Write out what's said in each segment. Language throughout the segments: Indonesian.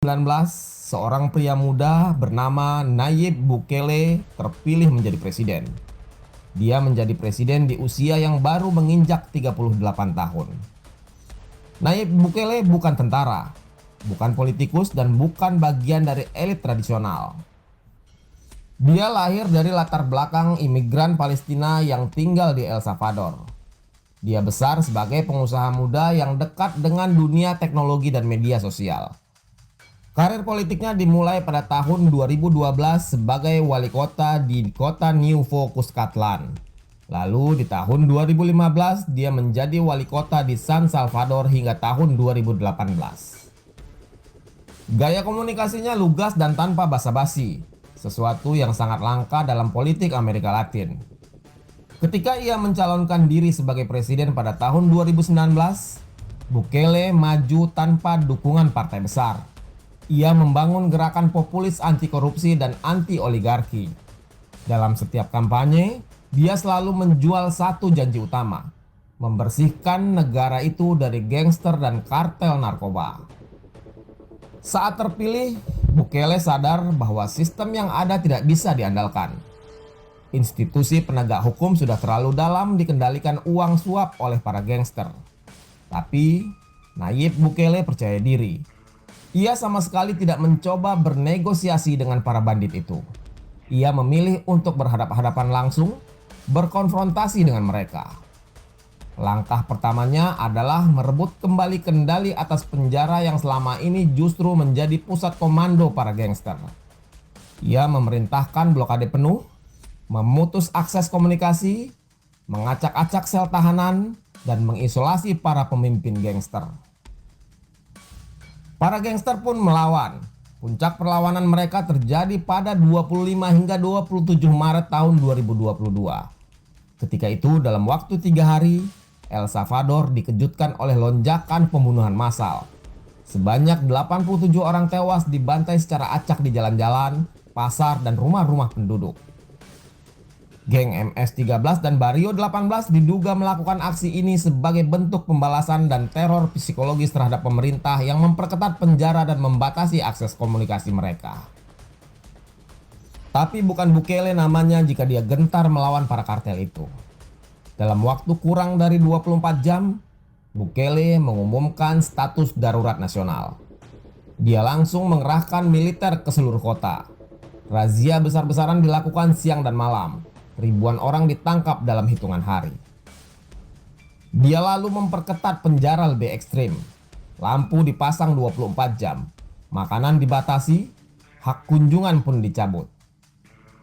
19, seorang pria muda bernama Nayib Bukele terpilih menjadi presiden. Dia menjadi presiden di usia yang baru menginjak 38 tahun. Nayib Bukele bukan tentara, bukan politikus, dan bukan bagian dari elit tradisional. Dia lahir dari latar belakang imigran Palestina yang tinggal di El Salvador. Dia besar sebagai pengusaha muda yang dekat dengan dunia teknologi dan media sosial. Karir politiknya dimulai pada tahun 2012 sebagai wali kota di kota Nuevo Cuscatlán. Lalu di tahun 2015 dia menjadi wali kota di San Salvador hingga tahun 2018. Gaya komunikasinya lugas dan tanpa basa-basi, sesuatu yang sangat langka dalam politik Amerika Latin. Ketika ia mencalonkan diri sebagai presiden pada tahun 2019, Bukele maju tanpa dukungan partai besar. Ia membangun gerakan populis anti korupsi dan anti oligarki. Dalam setiap kampanye, dia selalu menjual satu janji utama: membersihkan negara itu dari gangster dan kartel narkoba. Saat terpilih, Bukele sadar bahwa sistem yang ada tidak bisa diandalkan. Institusi penegak hukum sudah terlalu dalam dikendalikan uang suap oleh para gangster. Tapi Nayib Bukele percaya diri. Ia sama sekali tidak mencoba bernegosiasi dengan para bandit itu. Ia memilih untuk berhadapan-hadapan langsung, berkonfrontasi dengan mereka. Langkah pertamanya adalah merebut kembali kendali atas penjara yang selama ini justru menjadi pusat komando para gangster. Ia memerintahkan blokade penuh, memutus akses komunikasi, mengacak-acak sel tahanan, dan mengisolasi para pemimpin gangster. Para gangster pun melawan. Puncak perlawanan mereka terjadi pada 25 hingga 27 Maret tahun 2022. Ketika itu dalam waktu 3 hari, El Salvador dikejutkan oleh lonjakan pembunuhan massal. Sebanyak 87 orang tewas dibantai secara acak di jalan-jalan, pasar, dan rumah-rumah penduduk. Geng MS-13 dan Barrio 18 diduga melakukan aksi ini sebagai bentuk pembalasan dan teror psikologis terhadap pemerintah yang memperketat penjara dan membatasi akses komunikasi mereka. Tapi bukan Bukele namanya jika dia gentar melawan para kartel itu. Dalam waktu kurang dari 24 jam, Bukele mengumumkan status darurat nasional. Dia langsung mengerahkan militer ke seluruh kota. Razia besar-besaran dilakukan siang dan malam. Ribuan orang ditangkap dalam hitungan hari. Dia lalu memperketat penjara lebih ekstrim. Lampu dipasang 24 jam. Makanan dibatasi, hak kunjungan pun dicabut.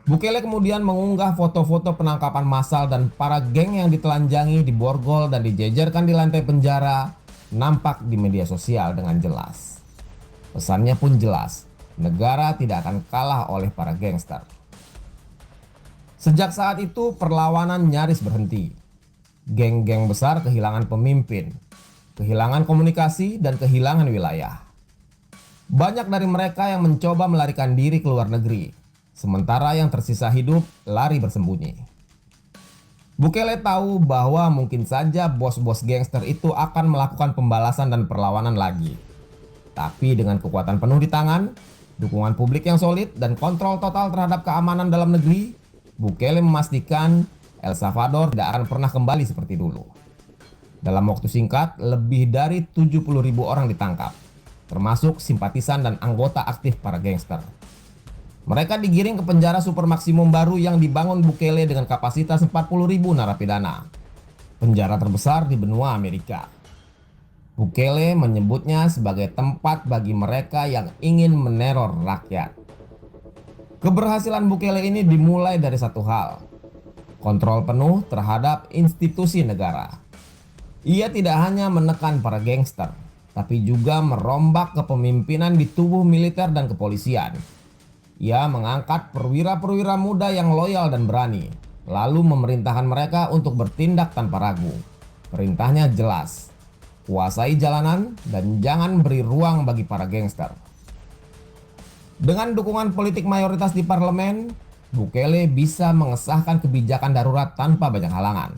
Bukele kemudian mengunggah foto-foto penangkapan massal dan para geng yang ditelanjangi, diborgol, dan dijejerkan di lantai penjara nampak di media sosial dengan jelas. Pesannya pun jelas, negara tidak akan kalah oleh para gangster. Sejak saat itu perlawanan nyaris berhenti. Geng-geng besar kehilangan pemimpin, kehilangan komunikasi, dan kehilangan wilayah. Banyak dari mereka yang mencoba melarikan diri ke luar negeri, sementara yang tersisa hidup lari bersembunyi. Bukele tahu bahwa mungkin saja bos-bos gangster itu akan melakukan pembalasan dan perlawanan lagi. Tapi dengan kekuatan penuh di tangan, dukungan publik yang solid, dan kontrol total terhadap keamanan dalam negeri, Bukele memastikan El Salvador tidak akan pernah kembali seperti dulu. Dalam waktu singkat, lebih dari 70.000 orang ditangkap, termasuk simpatisan dan anggota aktif para gangster. Mereka digiring ke penjara super maksimum baru yang dibangun Bukele dengan kapasitas 40.000 narapidana. Penjara terbesar di benua Amerika. Bukele menyebutnya sebagai tempat bagi mereka yang ingin meneror rakyat. Keberhasilan Bukele ini dimulai dari satu hal: kontrol penuh terhadap institusi negara. Ia tidak hanya menekan para gangster, tapi juga merombak kepemimpinan di tubuh militer dan kepolisian. Ia mengangkat perwira-perwira muda yang loyal dan berani, lalu memerintahkan mereka untuk bertindak tanpa ragu. Perintahnya jelas: kuasai jalanan dan jangan beri ruang bagi para gangster. Dengan dukungan politik mayoritas di parlemen, Bukele bisa mengesahkan kebijakan darurat tanpa banyak halangan.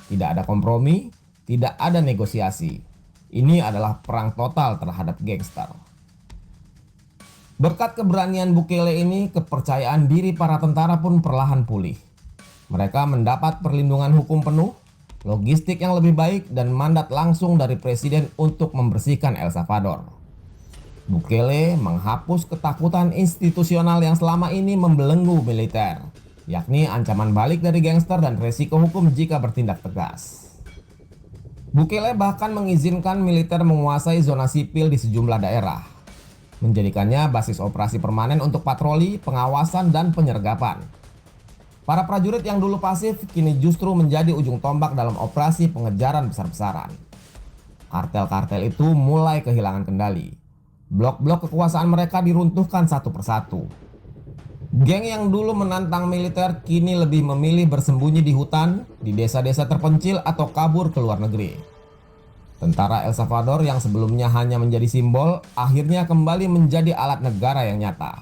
Tidak ada kompromi, tidak ada negosiasi. Ini adalah perang total terhadap gangster. Berkat keberanian Bukele ini, kepercayaan diri para tentara pun perlahan pulih. Mereka mendapat perlindungan hukum penuh, logistik yang lebih baik, dan mandat langsung dari presiden untuk membersihkan El Salvador. Bukele menghapus ketakutan institusional yang selama ini membelenggu militer, yakni ancaman balik dari gangster dan resiko hukum jika bertindak tegas. Bukele bahkan mengizinkan militer menguasai zona sipil di sejumlah daerah, menjadikannya basis operasi permanen untuk patroli, pengawasan, dan penyergapan. Para prajurit yang dulu pasif kini justru menjadi ujung tombak dalam operasi pengejaran besar-besaran. Kartel-kartel itu mulai kehilangan kendali. Blok-blok kekuasaan mereka diruntuhkan satu persatu. Geng yang dulu menantang militer kini lebih memilih bersembunyi di hutan, di desa-desa terpencil, atau kabur ke luar negeri. Tentara El Salvador yang sebelumnya hanya menjadi simbol, akhirnya kembali menjadi alat negara yang nyata.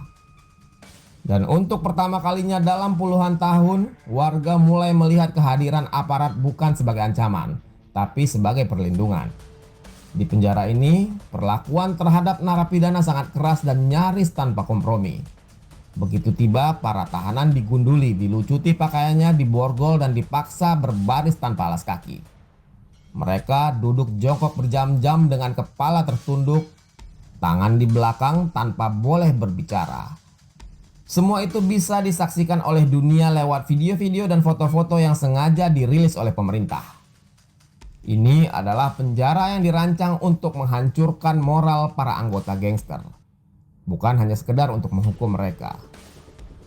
Dan untuk pertama kalinya dalam puluhan tahun, warga mulai melihat kehadiran aparat bukan sebagai ancaman, tapi sebagai perlindungan. Di penjara ini, perlakuan terhadap narapidana sangat keras dan nyaris tanpa kompromi. Begitu tiba, para tahanan digunduli, dilucuti pakaiannya, diborgol, dan dipaksa berbaris tanpa alas kaki. Mereka duduk jongkok berjam-jam dengan kepala tertunduk, tangan di belakang tanpa boleh berbicara. Semua itu bisa disaksikan oleh dunia lewat video-video dan foto-foto yang sengaja dirilis oleh pemerintah. Ini adalah penjara yang dirancang untuk menghancurkan moral para anggota gangster. Bukan hanya sekedar untuk menghukum mereka.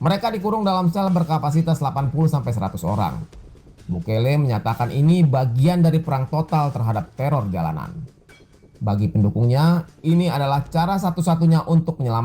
Mereka dikurung dalam sel berkapasitas 80-100 orang. Bukele menyatakan ini bagian dari perang total terhadap teror jalanan. Bagi pendukungnya, ini adalah cara satu-satunya untuk menyelamatkan